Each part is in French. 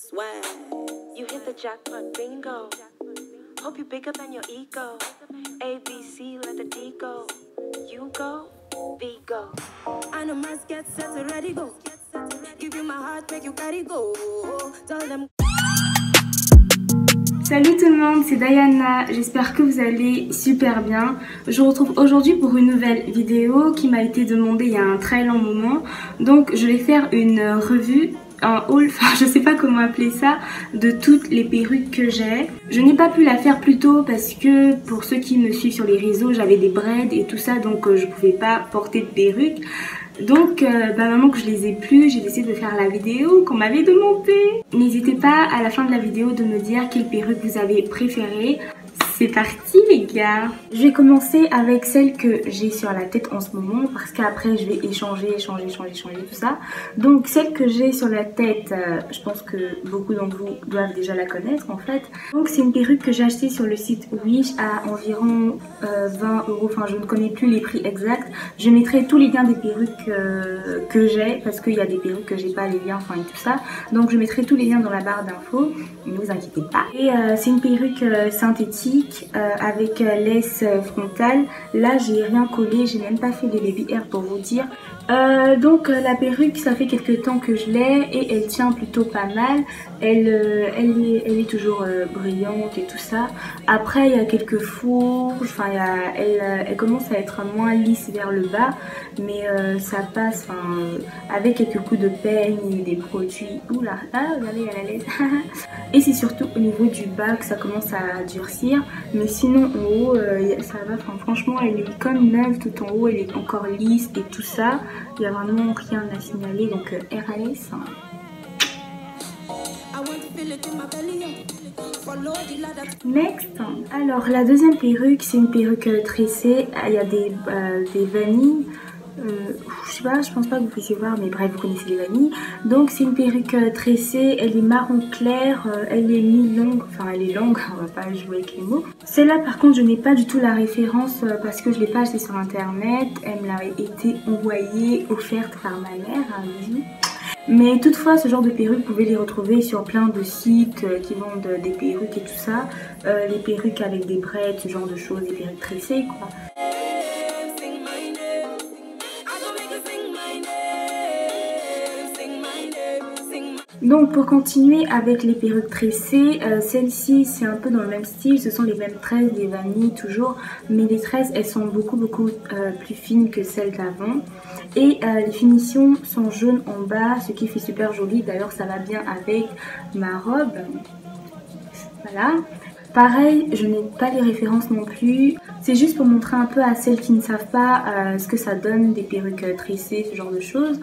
swag. You hit the jackpot, bingo. Hope you're bigger than your ego. A, B, C, let the D go. You go, V go. I know must get set to ready go. Give you my heart, make you carry go. Tell them. Salut tout le monde, c'est Diana, j'espère que vous allez super bien. Je vous retrouve aujourd'hui pour une nouvelle vidéo qui m'a été demandée il y a un très long moment. Donc je vais faire une revue, un haul, enfin je sais pas comment appeler ça, de toutes les perruques que j'ai. Je n'ai pas pu la faire plus tôt parce que pour ceux qui me suivent sur les réseaux, j'avais des braids et tout ça, donc je pouvais pas porter de perruque. Donc maintenant que je les ai plus, j'ai décidé de faire la vidéo qu'on m'avait demandé. N'hésitez pas à la fin de la vidéo de me dire quelle perruque vous avez préférée. C'est parti les gars. Je vais commencer avec celle que j'ai sur la tête en ce moment parce qu'après je vais échanger tout ça. Donc celle que j'ai sur la tête, je pense que beaucoup d'entre vous doivent déjà la connaître en fait. Donc c'est une perruque que j'ai achetée sur le site Wish à environ 20 €. Enfin je ne connais plus les prix exacts. Je mettrai tous les liens des perruques que j'ai parce qu'il y a des perruques que j'ai pas les liens, enfin et tout ça. Donc je mettrai tous les liens dans la barre d'infos. Ne vous inquiétez pas. Et c'est une perruque synthétique. Avec laisse frontale. Là j'ai rien collé, j'ai même pas fait des baby hair pour vous dire. Donc la perruque ça fait quelques temps que je l'ai et elle tient plutôt pas mal. Elle est toujours brillante et tout ça. Après il y a quelques fourches, enfin elle commence à être moins lisse vers le bas, mais ça passe avec quelques coups de peigne et des produits. Oula, regardez elle a la laisse. Et c'est surtout au niveau du bas que ça commence à durcir, mais sinon en haut ça va. Enfin, franchement elle est comme neuve tout en haut, elle est encore lisse et tout ça. Il n'y a vraiment rien à signaler, donc RAS. Next, alors la deuxième perruque c'est une perruque tressée. Il y a des vanilles. Je sais pas, je pense pas que vous puissiez voir, mais bref, vous connaissez les vanilles. Donc c'est une perruque tressée, elle est marron clair, elle est mi-longue, enfin elle est longue, on va pas jouer avec les mots. Celle-là par contre je n'ai pas du tout la référence parce que je l'ai pas achetée sur internet, elle me l'a été envoyée, offerte par ma mère, un bisou. Mais toutefois ce genre de perruques vous pouvez les retrouver sur plein de sites qui vendent des perruques et tout ça. Les perruques avec des braids, ce genre de choses, des perruques tressées quoi. Donc pour continuer avec les perruques tressées, celle-ci c'est un peu dans le même style, ce sont les mêmes tresses, des vanilles toujours, mais les tresses elles sont beaucoup plus fines que celles d'avant. Et les finitions sont jaunes en bas, ce qui fait super joli, d'ailleurs ça va bien avec ma robe. Voilà. Pareil, je n'ai pas les références non plus, c'est juste pour montrer un peu à celles qui ne savent pas ce que ça donne des perruques tressées, ce genre de choses.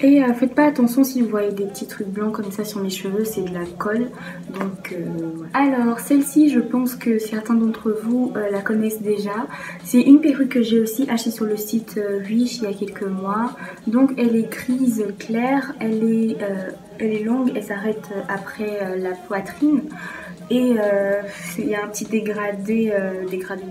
Et faites pas attention si vous voyez des petits trucs blancs comme ça sur mes cheveux, c'est de la colle. Donc alors celle-ci je pense que certains d'entre vous la connaissent déjà. C'est une perruque que j'ai aussi achetée sur le site Wish il y a quelques mois. Donc elle est grise claire, elle est longue, elle s'arrête après la poitrine. Et il y a un petit dégradé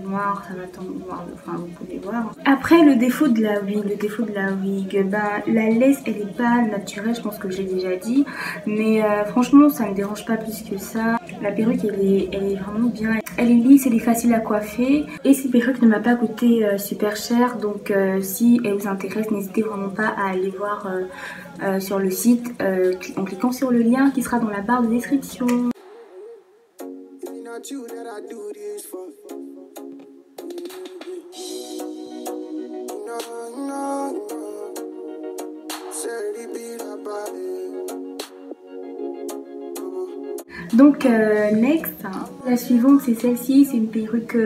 noir, ça va tomber noir, enfin vous pouvez voir. Après le défaut de la wig, ben, la laisse elle est pas naturelle, je pense que j'ai déjà dit. Mais franchement ça me dérange pas plus que ça. La perruque elle est vraiment bien, elle est lisse, elle est facile à coiffer. Et cette perruque ne m'a pas coûté super cher, donc si elle vous intéresse n'hésitez vraiment pas à aller voir sur le site en cliquant sur le lien qui sera dans la barre de description. You that I do this for. Donc next, la suivante c'est celle-ci, c'est une perruque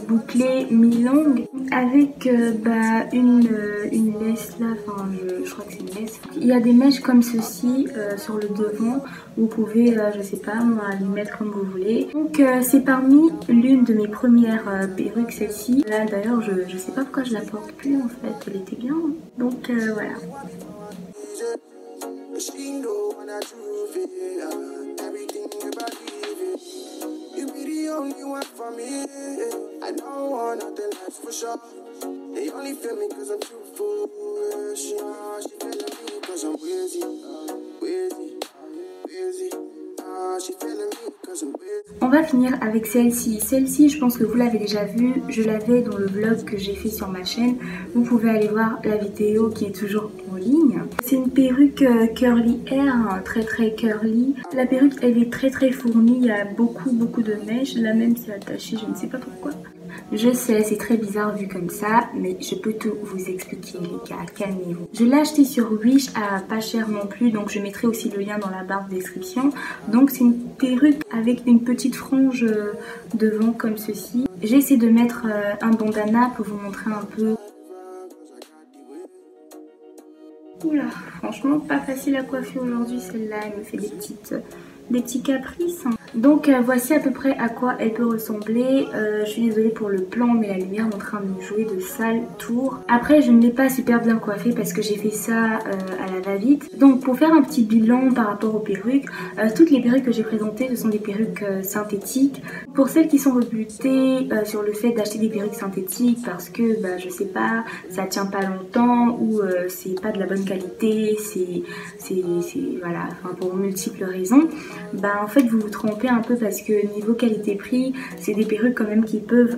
bouclée mi-longue avec une laisse là, enfin je crois que c'est une laisse. Il y a des mèches comme ceci sur le devant, vous pouvez je sais pas moi les mettre comme vous voulez. Donc c'est parmi l'une de mes premières perruques, celle-ci. Là d'ailleurs je sais pas pourquoi je la porte plus en fait, elle était bien. Donc voilà. Only one for me. I don't want nothing less On va finir avec celle-ci. Celle-ci, je pense que vous l'avez déjà vue. Je l'avais dans le vlog que j'ai fait sur ma chaîne. Vous pouvez aller voir la vidéo qui est toujours en ligne. C'est une perruque curly hair, hein, très curly. La perruque, elle est très fournie. Il y a beaucoup de mèches. Là même, c'est attaché, je ne sais pas pourquoi. Je sais, c'est très bizarre vu comme ça, mais je peux tout vous expliquer les gars, calmez-vous. Je l'ai acheté sur Wish à pas cher non plus, donc je mettrai aussi le lien dans la barre de description. Donc c'est une perruque avec une petite frange devant comme ceci. J'ai essayé de mettre un bandana pour vous montrer un peu. Oula, franchement pas facile à coiffer aujourd'hui celle-là, elle me fait des petits caprices. Donc voici à peu près à quoi elle peut ressembler. Je suis désolée pour le plan, mais la lumière est en train de me jouer de sales tours. Après, je ne l'ai pas super bien coiffée parce que j'ai fait ça à la va-vite. Donc pour faire un petit bilan par rapport aux perruques, toutes les perruques que j'ai présentées, ce sont des perruques synthétiques. Pour celles qui sont rebutées sur le fait d'acheter des perruques synthétiques parce que je sais pas, ça tient pas longtemps ou c'est pas de la bonne qualité, c'est voilà, enfin pour multiples raisons, en fait vous vous trompez un peu parce que niveau qualité-prix, c'est des perruques quand même qui peuvent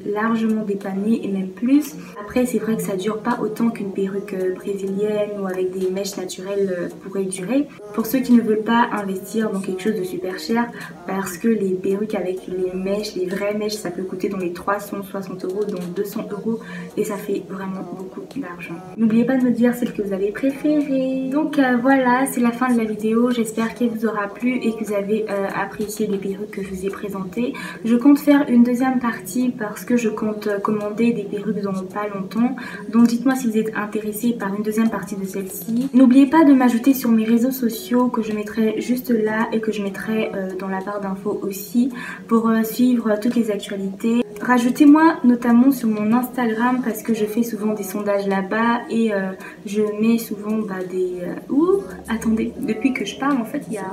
largement dépanner et même plus. Après c'est vrai que ça dure pas autant qu'une perruque brésilienne ou avec des mèches naturelles pourrait durer. Pour ceux qui ne veulent pas investir dans quelque chose de super cher, parce que les perruques avec les mèches, les vraies mèches, ça peut coûter dans les 360 €, donc 200 € et ça fait vraiment beaucoup d'argent. N'oubliez pas de me dire celle que vous avez préférée. Donc voilà, c'est la fin de la vidéo. J'espère qu'elle vous aura plu et que vous avez apprécié les perruques que je vous ai présentées. Je compte faire une deuxième partie parce que je compte commander des perruques dans pas longtemps. Donc dites-moi si vous êtes intéressé par une deuxième partie de celle-ci. N'oubliez pas de m'ajouter sur mes réseaux sociaux que je mettrai juste là et que je mettrai dans la barre d'infos aussi pour suivre toutes les actualités. Rajoutez-moi notamment sur mon Instagram parce que je fais souvent des sondages là-bas et je mets souvent des... attendez, depuis que je parle en fait il y a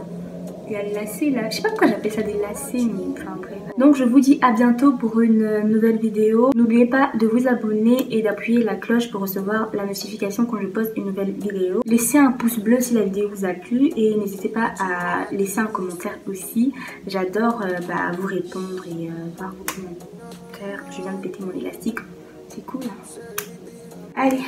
le lacet là, je sais pas pourquoi j'appelle ça des lacets, mais enfin bref. Donc je vous dis à bientôt pour une nouvelle vidéo. N'oubliez pas de vous abonner et d'appuyer la cloche pour recevoir la notification quand je poste une nouvelle vidéo. Laissez un pouce bleu si la vidéo vous a plu et n'hésitez pas à laisser un commentaire aussi. J'adore vous répondre et voir vos commentaires. Je viens de péter mon élastique, c'est cool. Allez.